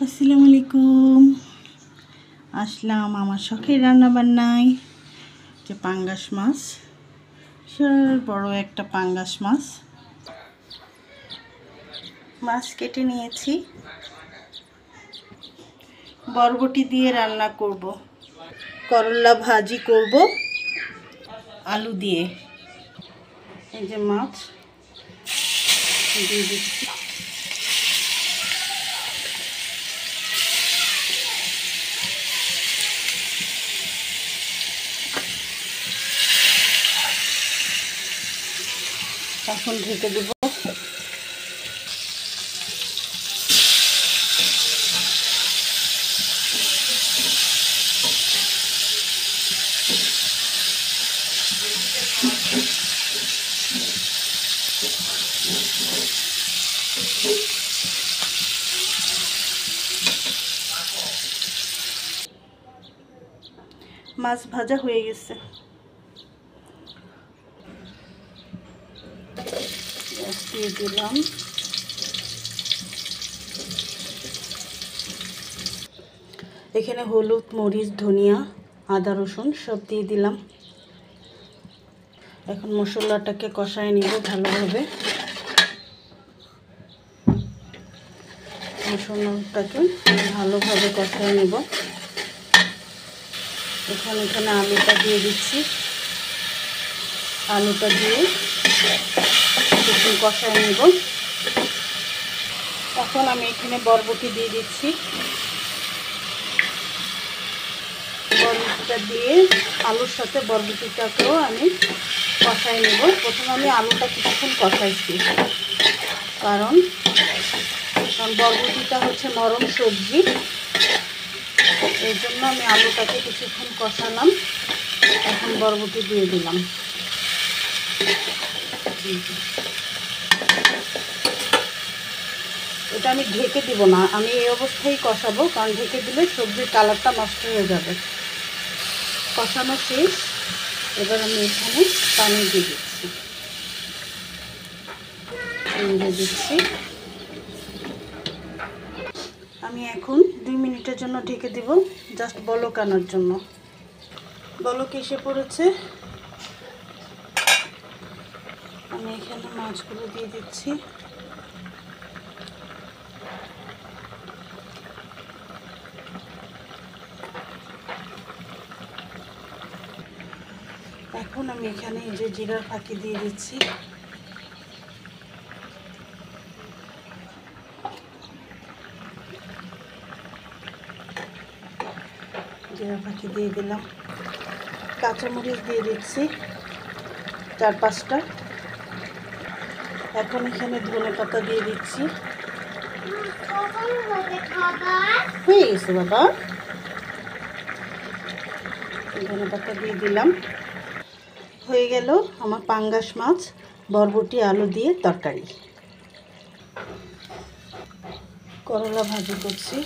আসসালামু আলাইকুম। আসলাম আমার শখের রান্না বান্নায়, যে পাঙ্গাস মাছ, বড় একটা পাঙ্গাস মাছ কেটে নিয়েছি। বরবটি দিয়ে রান্না করব, করলা ভাজি করব আলু দিয়ে। এই যে মাছ দিয়ে দিচ্ছি। এখন ঢেকে দেব। মাছ ভাজা হয়ে গেছে, দিয়ে দিলাম। এখানে হলুদ, মরিচ, ধনিয়া, আদা, রসুন সব দিয়ে দিলাম। এখন মশলাটাকে কষায় নিব ভালোভাবে। মশলাটাকে ভালোভাবে কষায় নেব। এখানে আলুটা দিয়ে দিচ্ছি। আলুটা দিয়ে একটু কষায় নেব। এখন আমি এখানে বরবটি দিয়ে দিচ্ছি। বরবটিটা দিয়ে আলুর সাথে বরবটিটাকেও আমি কষায় নেব। প্রথমে আমি আলুটা কিছুক্ষণ কষাইছি, কারণ বরবটিটা হচ্ছে নরম সবজি, এই জন্য আমি আলুটাকে কিছুক্ষণ কষালাম। এখন বরবটি দিয়ে দিলাম। এটা আমি ঢেকে দিব না, আমি এই অবস্থায় কষাবো, কারণ ঢেকে দিলে সবজির কালারটা নষ্ট হয়ে যাবে। কষানো শেষ। এবার আমি এখানে পানি দিয়ে দিচ্ছি। আমি এখন 2 মিনিটের জন্য ঢেকে দিব, জাস্ট বলক আনার জন্য। বলক এসে পড়েছে। আমি এখানে মাছগুলো দিয়ে দিচ্ছি। এখন আমি এখানে এই যে জিরার ফাঁকি দিয়ে দিচ্ছি। জিরা ফাঁকি দিয়ে দিলাম। কাঁচামরিচ দিয়ে দিচ্ছি 4-5টা। এখন এখানে ধনেপাতা দিয়ে দিচ্ছি। হয়ে গেছে বাবা, ধনেপাতা দিয়ে দিলাম। হয়ে গেল আমার পাঙ্গাস মাছ বরবটি আলু দিয়ে তরকারি। করলা ভাজি করছি।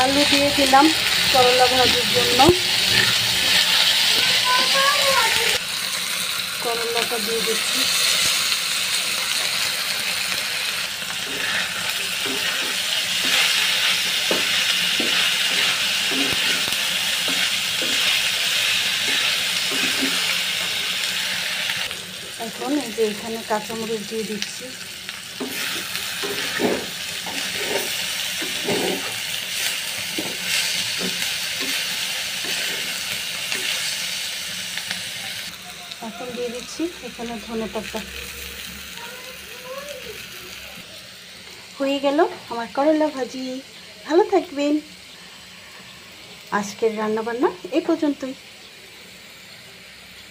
আলু দিয়ে দিলাম করলা ভাজির জন্য। করলাটা দিয়ে দিচ্ছি। এখন এই যে এখানে কাঁচামরিচ দিয়ে দিচ্ছি। এখন দিয়ে দিচ্ছি এখানে ধনেপাতা। হয়ে গেল আমার করলা ভাজি। ভালো থাকবেন। আজকের রান্নাবান্না এই পর্যন্তই।